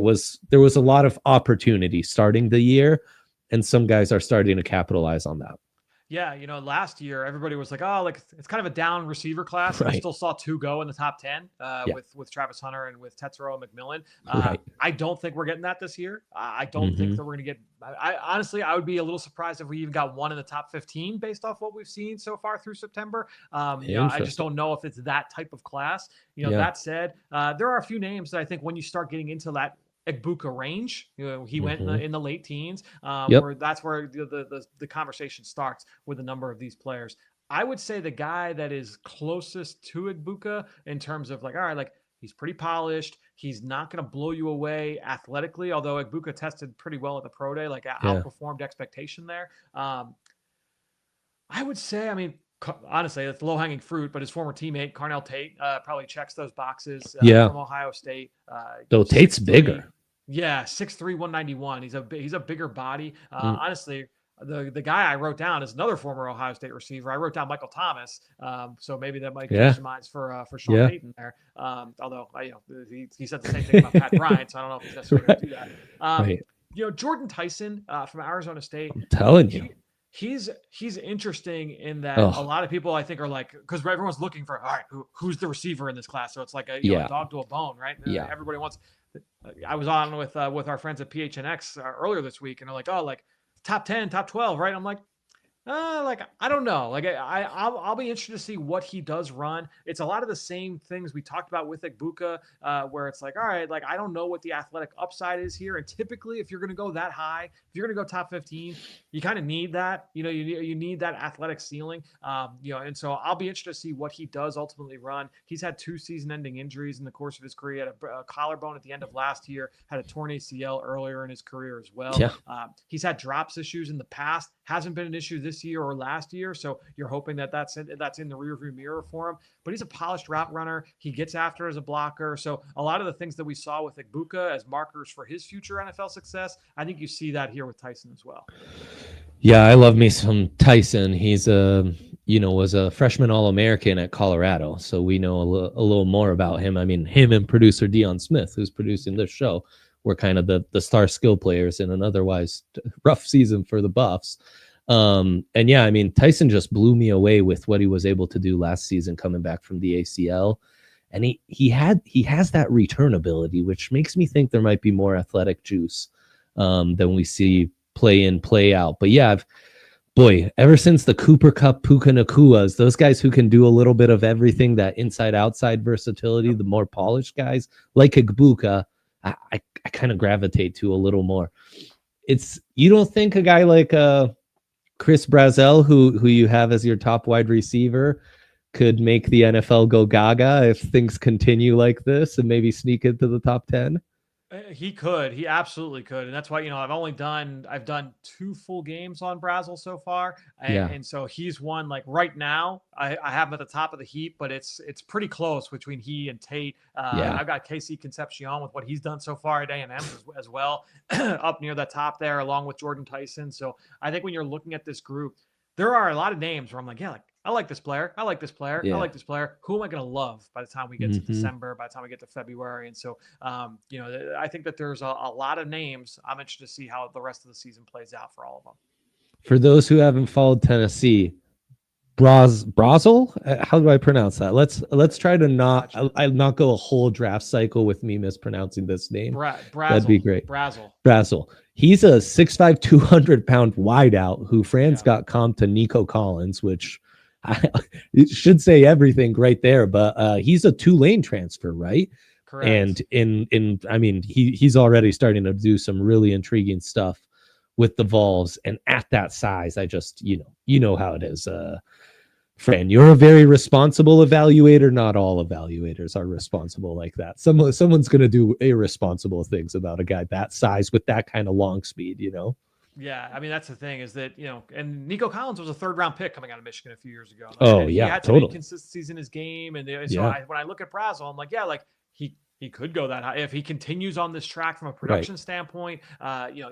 there was a lot of opportunity starting the year, and some guys are starting to capitalize on that. Yeah, last year everybody was like, oh, like it's kind of a down receiver class. Right. We still saw 2 go in the top 10 with Travis Hunter and with Tetsuo McMillan. I don't think we're getting that this year. I don't think that we're going to get. I honestly, I would be a little surprised if we even got 1 in the top 15 based off what we've seen so far through September. I just don't know if it's that type of class. That said, there are a few names that I think when you start getting into that Igbuka range, he went in the late teens, where that's where the conversation starts with a number of these players. I would say the guy that is closest to Igbuka in terms of like, all right, like he's pretty polished. He's not going to blow you away athletically, although Igbuka tested pretty well at the pro day, like outperformed expectation there. I would say, I mean, honestly, it's low-hanging fruit, but his former teammate, Carnell Tate, probably checks those boxes from Ohio State. Though Tate's bigger. Yeah, 6'3", 191. He's a bigger body. Honestly, the guy I wrote down is another former Ohio State receiver. I wrote down Michael Thomas, so maybe that might change minds for Sean Payton there. Although he said the same thing about Pat Bryant, so I don't know if he's necessarily going to do that. Jordan Tyson from Arizona State. I'm telling you. He's interesting in that a lot of people I think are like, because everyone's looking for, all right, who's the receiver in this class? So it's like a dog to a bone, right? Yeah. Everybody wants. I was on with our friends at PHNX earlier this week, and they're like, oh, like top 10, top 12, right? I'm like, Like I don't know. Like I'll be interested to see what he does run. It's a lot of the same things we talked about with Igbuka, where it's like, all right, like I don't know what the athletic upside is here. And typically, if you're going to go that high, if you're going to go top 15, you kind of need that. You need that athletic ceiling. And so I'll be interested to see what he does ultimately run. He's had 2 season-ending injuries in the course of his career. He had a collarbone at the end of last year. Had a torn ACL earlier in his career as well. Yeah. He's had drops issues in the past. Hasn't been an issue this year or last year, so you're hoping that's in the rearview mirror for him. But he's a polished route runner. He gets after as a blocker. So a lot of the things that we saw with Igbuka as markers for his future NFL success, I think you see that here with Tyson as well. Yeah, I love me some Tyson. He's was a freshman All-American at Colorado, so we know a little more about him. I mean, him and producer Dion Smith, who's producing this show, were kind of the star skill players in an otherwise rough season for the Buffs. And yeah, I mean, Tyson just blew me away with what he was able to do last season coming back from the ACL. And he has that return ability, which makes me think there might be more athletic juice than we see play in, play out. But yeah, ever since the Cooper Cup, Puka Nakuas, those guys who can do a little bit of everything, that inside-outside versatility, the more polished guys like Igbuka, I kind of gravitate to a little more. You don't think a guy like Chris Brazzell, who you have as your top wide receiver, could make the NFL go gaga if things continue like this and maybe sneak into the top 10? He absolutely could. And that's why, I've done 2 full games on Brazzell so far. And so he's one, like right now, I have him at the top of the heap, but it's pretty close between he and Tate. I've got KC Concepcion with what he's done so far at A&M as well, up near the top there, along with Jordan Tyson. So I think when you're looking at this group, there are a lot of names where I'm like, I like this player. I like this player. Yeah. I like this player. Who am I going to love by the time we get to December, by the time we get to February? And so, I think that there's a lot of names. I'm interested to see how the rest of the season plays out for all of them. For those who haven't followed Tennessee, Brazzell? How do I pronounce that? Let's try to not go a whole draft cycle with me mispronouncing this name. That'd be great. Brazzell. He's a 6'5", 200-pound wideout who Fran's got comped to Nico Collins, which it should say everything right there. But he's a Tulane transfer, right? Correct. And he's already starting to do some really intriguing stuff with the Vols, and at that size, I just you know how it is. Fran, you're a very responsible evaluator. Not all evaluators are responsible like that. Someone's going to do irresponsible things about a guy that size with that kind of long speed, Yeah, I mean, that's the thing is that, and Nico Collins was a 3rd-round pick coming out of Michigan a few years ago. He had some inconsistencies in his game, and so when I look at Brazzell, I'm like, he could go that high if he continues on this track from a production standpoint.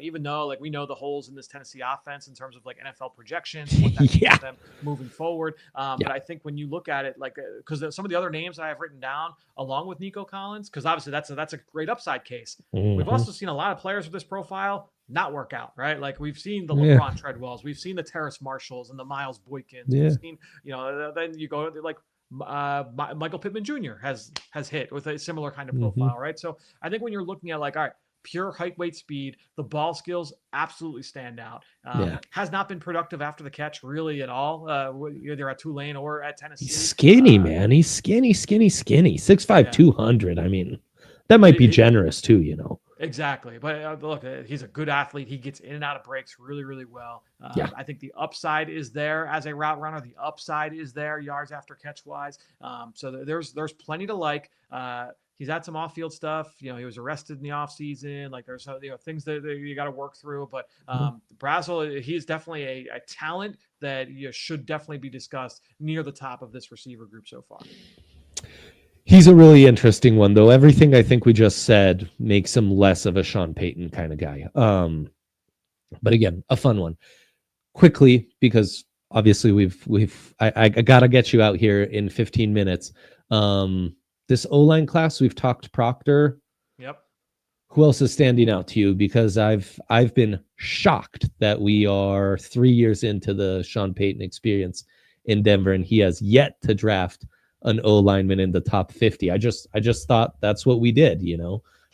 Even though we know the holes in this Tennessee offense in terms of NFL projections, what that means for them moving forward. But I think when you look at it, because some of the other names I have written down along with Nico Collins, because obviously that's a great upside case. We've also seen a lot of players with this profile not work out, right? Like we've seen the LeBron Treadwells, we've seen the Terrace Marshalls and the Miles Boykins. We've seen, then you go like Michael Pittman Jr. has hit with a similar kind of profile, right? So I think when you're looking at all right, pure height, weight, speed, the ball skills absolutely stand out. Has not been productive after the catch really at all, either at Tulane or at Tennessee. He's skinny, man. He's skinny. 6'5", 200. I mean, that might be generous too, Exactly. But look, he's a good athlete. He gets in and out of breaks really, really well. I think the upside is there as a route runner. The upside is there yards after catch wise. So there's plenty to like. He's had some off-field stuff. He was arrested in the offseason. Like there's things that you got to work through. But Brazzell, he's definitely a talent that should definitely be discussed near the top of this receiver group so far. He's a really interesting one, though. Everything I think we just said makes him less of a Sean Payton kind of guy. But again, a fun one. Quickly, because obviously I gotta get you out here in 15 minutes. This O-line class, we've talked Proctor. Yep. Who else is standing out to you? Because I've been shocked that we are 3 years into the Sean Payton experience in Denver, and he has yet to draft an O-lineman in the top 50. I just thought that's what we did,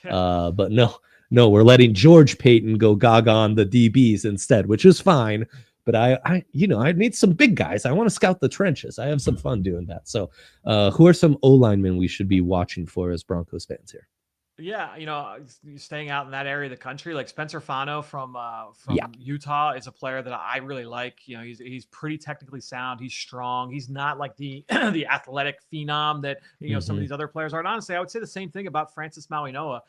but no, we're letting George Payton go gaga on the DBs instead, which is fine. but I need some big guys. I want to scout the trenches. I have some fun doing that. So who are some O linemen we should be watching for as Broncos fans here? Yeah, staying out in that area of the country, like Spencer Fano from Yeah. Utah is a player that I really like. He's pretty technically sound. He's strong. He's not like the the athletic phenom that some of these other players are. And honestly, I would say the same thing about Francis Mauigoa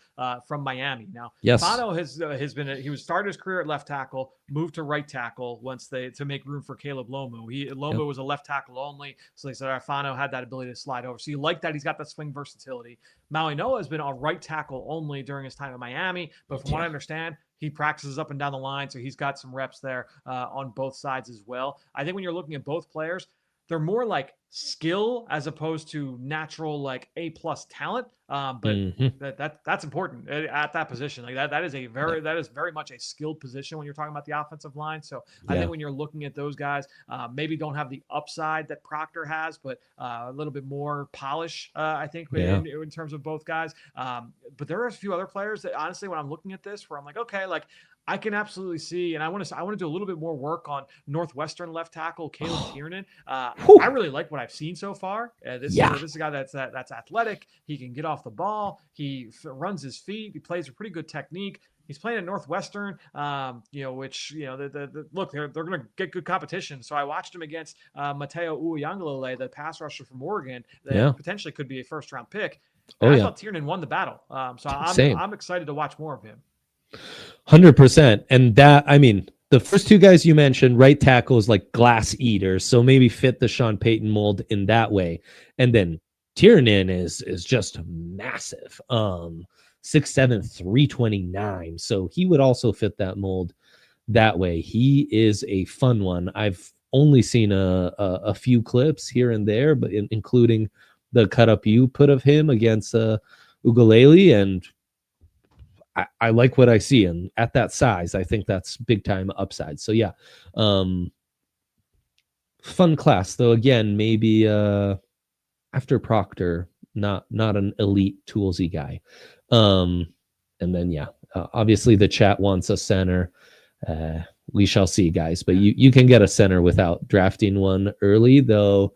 from Miami. Now, Yes. Fano has been he was started his career at left tackle, moved to right tackle to make room for Caleb Lomu. Lomu was a left tackle only, so they said Fano had that ability to slide over. So you like that he's got that swing versatility. Mauigoa has been on right tackle only during his time in Miami, but from what I understand, he practices up and down the line, so he's got some reps there on both sides as well. I think when you're looking at both players, they're more like skill as opposed to natural like A+ talent. But that's important at that position. Like that is very much a skilled position when you're talking about the offensive line. So I think when you're looking at those guys, maybe don't have the upside that Proctor has, but a little bit more polish. I think in terms of both guys. But there are a few other players that honestly, when I'm looking at this, where I'm like, okay, like I can absolutely see, and I want to do a little bit more work on Northwestern left tackle Caleb Tiernan. I really like what I've seen so far. This is a guy that's athletic. He can get off the ball. He runs his feet. He plays a pretty good technique. He's playing at Northwestern, which look, they're going to get good competition. So I watched him against Mateo Uiagalelei, the pass rusher from Oregon, that potentially could be a first-round pick. And I thought Tiernan won the battle. So I'm excited to watch more of him. 100%. And that, I mean, the first two guys you mentioned, right tackle is like glass eaters, so maybe fit the Sean Payton mold in that way. And then Tiernan is just massive. 6'7", 329. So he would also fit that mold that way. He is a fun one. I've only seen a few clips here and there, but including the cut up you put of him against Ugalele, and I like what I see, and at that size, I think that's big time upside. So yeah, fun class though. Again, maybe after Proctor, not an elite toolsy guy. And then obviously the chat wants a center. We shall see, guys. But you can get a center without drafting one early, though.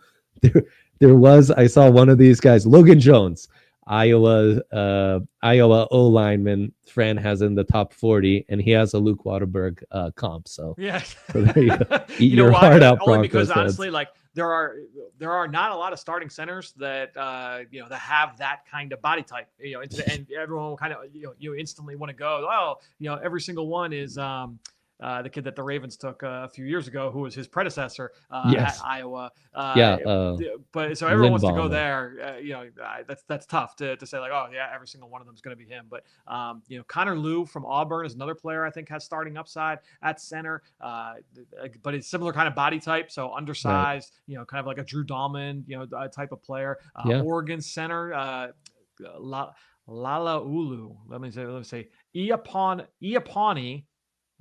I saw one of these guys, Logan Jones, Iowa O lineman. Fran has in the top 40, and he has a Luke Waterberg comp. So so there you go. Eat your heart out, Broncos because fans. honestly, like there are not a lot of starting centers that that have that kind of body type. And everyone will kind of you instantly want to go. Oh, every single one is the kid that the Ravens took a few years ago, who was his predecessor at Iowa. But so everyone wants to go there. That's tough to say like, oh yeah, every single one of them is going to be him. But Connor Lew from Auburn is another player I think has starting upside at center. But it's similar kind of body type, so undersized. Kind of like a Drew Dahlman, type of player. Oregon center. Lala Ulu. Let me say Iapani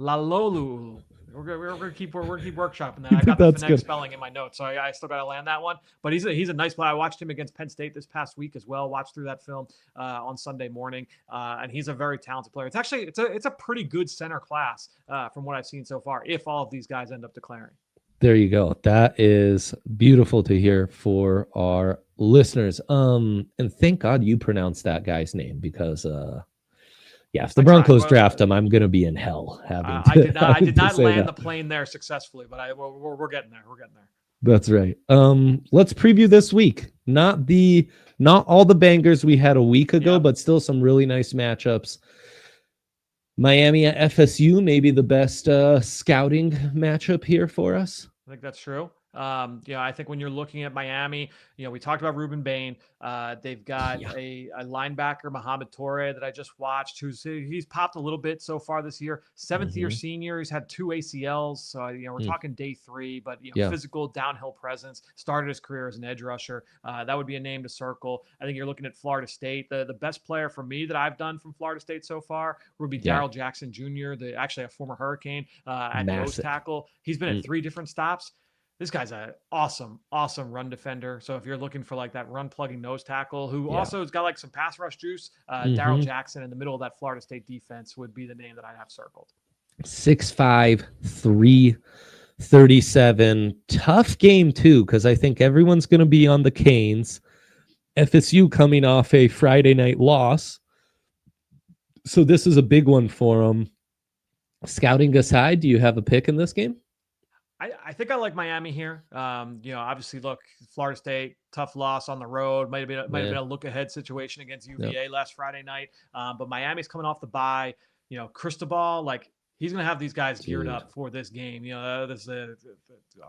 Lalolu. We're gonna keep workshopping that. I got the phonetic spelling in my notes, so I still got to land that one. But he's a nice player. I watched him against Penn State this past week as well. Watched through that film on Sunday morning, and he's a very talented player. It's a pretty good center class from what I've seen so far. If all of these guys end up declaring. There you go. That is beautiful to hear for our listeners. And thank God you pronounced that guy's name, because if the Broncos draft him, I'm going to be in hell. I did not land the plane there successfully, but we're getting there. We're getting there. That's right. Let's preview this week. Not all the bangers we had a week ago, but still some really nice matchups. Miami at FSU, maybe the best scouting matchup here for us. I think that's true. I think when you're looking at Miami, we talked about Ruben Bain. They've got a linebacker, Muhammad Toure, that I just watched, he's popped a little bit so far this year. Seventh year senior. He's had 2 ACLs. So, we're talking day 3, but physical downhill presence, started his career as an edge rusher. That would be a name to circle. I think you're looking at Florida State. The best player for me that I've done from Florida State so far would be Darrell Jackson Jr., actually a former Hurricane at nose tackle. He's been at 3 different stops. This guy's an awesome run defender. So if you're looking for like that run plugging nose tackle who also has got like some pass rush juice, Darrell Jackson in the middle of that Florida State defense would be the name that I have circled. 6'5", 37. Tough game too, because I think everyone's going to be on the Canes. FSU coming off a Friday night loss. So this is a big one for them. Scouting aside, do you have a pick in this game? I think I like Miami here. Obviously, look, Florida State, tough loss on the road. Might have been a look ahead situation against UVA last Friday night. But Miami's coming off the bye. Cristobal, like, he's going to have these guys geared up for this game. There's a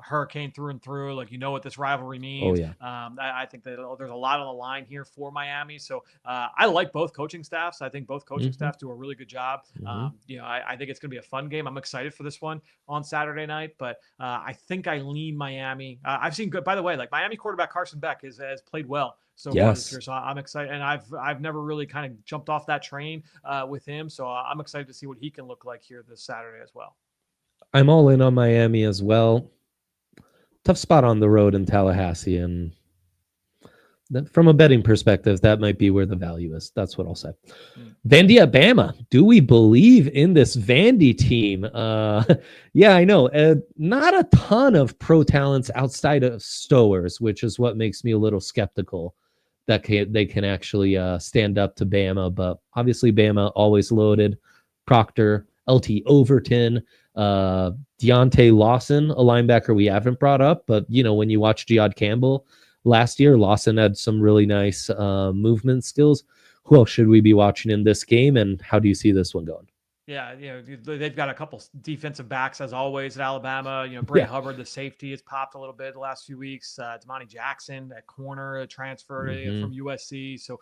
hurricane through and through. Like, what this rivalry means. Oh, yeah. I think that there's a lot on the line here for Miami. So I like both coaching staffs. I think both coaching staffs do a really good job. I think it's going to be a fun game. I'm excited for this one on Saturday night, but I think I lean Miami. I've seen good, by the way, like Miami quarterback Carson Beck has played well so far this year. So I'm excited, and I've never really kind of jumped off that train with him. So I'm excited to see what he can look like here this Saturday as well. I'm all in on Miami as well. Tough spot on the road in Tallahassee, and from a betting perspective, that might be where the value is. That's what I'll say. Vandy at Bama. Do we believe in this Vandy team? Yeah, I know. Not a ton of pro talents outside of Stowers, which is what makes me a little skeptical that they can actually stand up to Bama. But obviously, Bama always loaded. Proctor, LT Overton, Deontay Lawson, a linebacker we haven't brought up. But, when you watch Jihad Campbell last year, Lawson had some really nice movement skills. Who else should we be watching in this game, and how do you see this one going? Yeah, they've got a couple defensive backs as always at Alabama. Bray Hubbard, the safety, has popped a little bit the last few weeks. Damani Jackson at corner, transferred from USC. So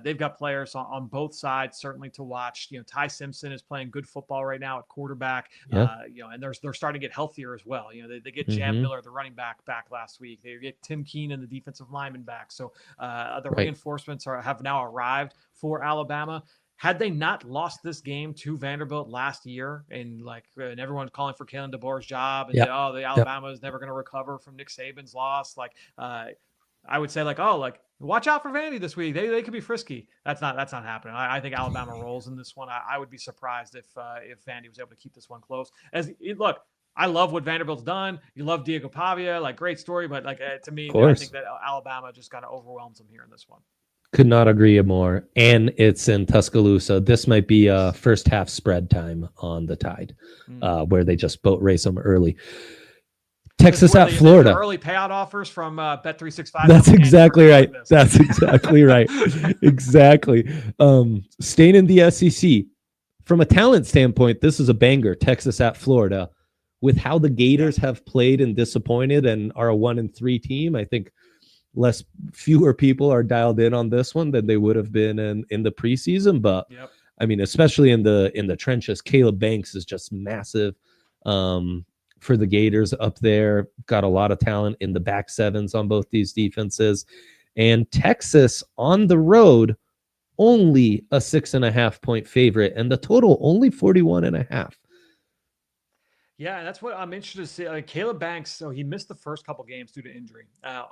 they've got players on both sides certainly to watch. Ty Simpson is playing good football right now at quarterback. And they're starting to get healthier as well. They get Jam Miller, the running back last week. They get Tim Keenan, the defensive lineman, back. So the reinforcements have now arrived for Alabama. Had they not lost this game to Vanderbilt last year, and everyone's calling for Kalen DeBoer's job, and the Alabama is never going to recover from Nick Saban's loss, I would say watch out for Vandy this week. They could be frisky. That's not happening. I think Alabama rolls in this one. I would be surprised if Vandy was able to keep this one close. I love what Vanderbilt's done. You love Diego Pavia, great story, but to me, I think that Alabama just kind of overwhelms them here in this one. Could not agree more. And it's in Tuscaloosa. This might be a first half spread time on the Tide, where they just boat race them early. Texas at Florida. Early payout offers from Bet365. That's exactly right. That's exactly right. Exactly. Staying in the SEC. From a talent standpoint, this is a banger. Texas at Florida. With how the Gators have played and disappointed and are a 1-3 team, I think fewer people are dialed in on this one than they would have been in the preseason. But I mean, especially in the trenches, Caleb Banks is just massive for the Gators up there. Got a lot of talent in the back sevens on both these defenses. And Texas on the road, only a 6.5 point favorite, and the total only 41.5. Yeah, that's what I'm interested to see. Caleb Banks, so he missed the first couple games due to injury.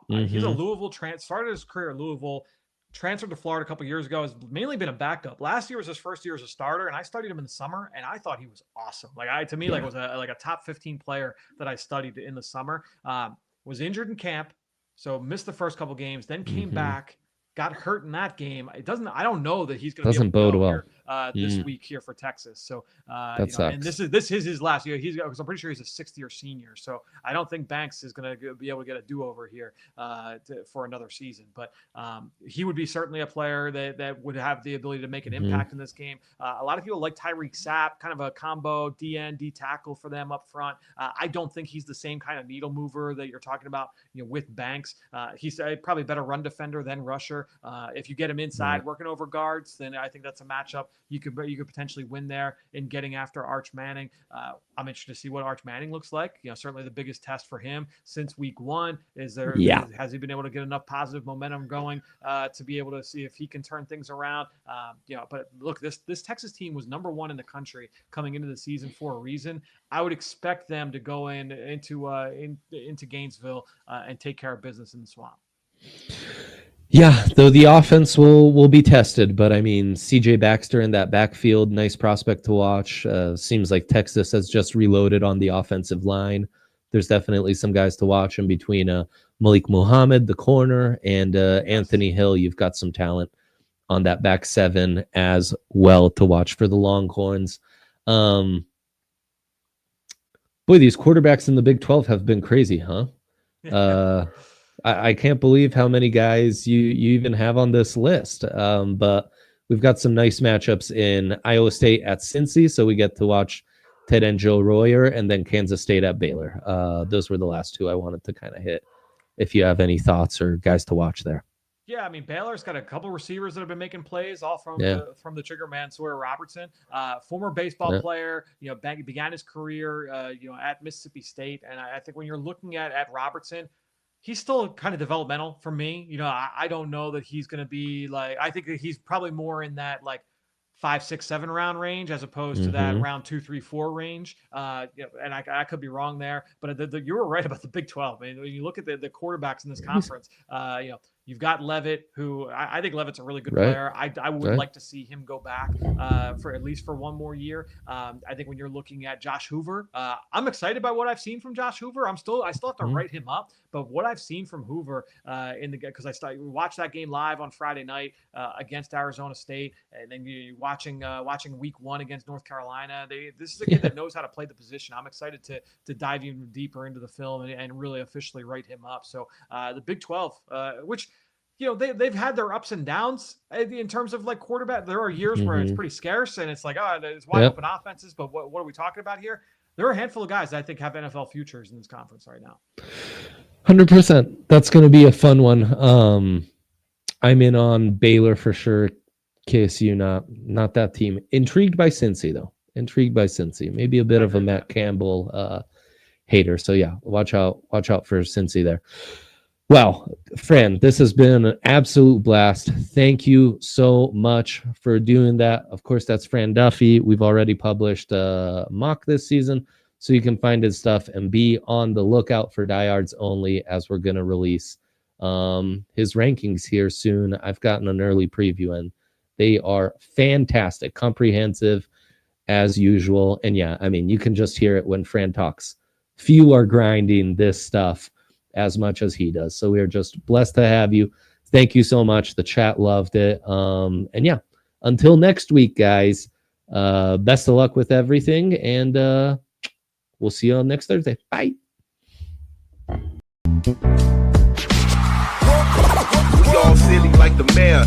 He's a Louisville started his career at Louisville, transferred to Florida a couple years ago, has mainly been a backup. Last year was his first year as a starter, and I studied him in the summer, and I thought he was awesome. Was a top 15 player that I studied in the summer. Was injured in camp, so missed the first couple games, then came back. Got hurt in that game. I don't know that he's going to be able to go here, this week here for Texas. So sucks. And this is his last year. Because I'm pretty sure he's a 6th-year senior. So I don't think Banks is going to be able to get a do-over here for another season. But he would be certainly a player that would have the ability to make an impact in this game. A lot of people like Tyreek Sapp, kind of a combo DN, D tackle for them up front. I don't think he's the same kind of needle mover that you're talking about, with Banks. He's probably a better run defender than rusher. If you get him inside working over guards, then I think that's a matchup you could potentially win there in getting after Arch Manning. I'm interested to see what Arch Manning looks like. Certainly the biggest test for him since week 1 is has he been able to get enough positive momentum going to be able to see if he can turn things around. But look, this Texas team was number 1 in the country coming into the season for a reason. I would expect them to go into Gainesville and take care of business in the Swamp. Yeah, though the offense will be tested, but I mean, CJ Baxter in that backfield, nice prospect to watch. Seems like Texas has just reloaded on the offensive line. there's definitely some guys to watch in between Malik Muhammad, the corner, and Anthony Hill. You've got some talent on that back seven as well to watch for the Longhorns. Boy, these quarterbacks in the Big 12 have been crazy, huh? I can't believe how many guys you even have on this list. But we've got some nice matchups in Iowa State at Cincy, so we get to watch tight end Joe Royer, and then Kansas State at Baylor. Those were the last two I wanted to kind of hit. If you have any thoughts or guys to watch there. Yeah, I mean, Baylor's got a couple receivers that have been making plays, all from the trigger man, Sawyer Robertson, former baseball player. Began his career, at Mississippi State, and I think when you're looking at Robertson, he's still kind of developmental for me. I don't know that he's going to be like. I think that he's probably more in that like 5, 6, 7 round range as opposed to that round 2, 3, 4 range. And I could be wrong there, but you were right about the Big 12. I mean, when you look at the quarterbacks in this conference, you've got Levitt, who I think Levitt's a really good player. I would like to see him go back for at least for one more year. I think when you're looking at Josh Hoover, I'm excited by what I've seen from Josh Hoover. I still have to write him up, but what I've seen from Hoover because I watched that game live on Friday night against Arizona State, and then you watching week 1 against North Carolina. This is a kid that knows how to play the position. I'm excited to dive even deeper into the film and really officially write him up. So the Big 12, which they've had their ups and downs in terms of like quarterback. There are years where it's pretty scarce and it's like, there's wide open offenses, but what are we talking about here? There are a handful of guys that I think have NFL futures in this conference right now. 100%. That's going to be a fun one. I'm in on Baylor for sure. KSU, not that team. Intrigued by Cincy though. Maybe a bit of a Matt Campbell hater. So yeah, watch out for Cincy there. Wow, Fran, this has been an absolute blast. Thank you so much for doing that. Of course, that's Fran Duffy. We've already published a mock this season, so you can find his stuff and be on the lookout for Diehards Only as we're going to release his rankings here soon. I've gotten an early preview, and they are fantastic, comprehensive as usual. And yeah, I mean, you can just hear it when Fran talks. Few are grinding this stuff as much as he does. So we are just blessed to have you. Thank you so much. The chat loved it. And yeah, until next week, guys, best of luck with everything. And we'll see you on next Thursday. Bye. We all silly like the mayor.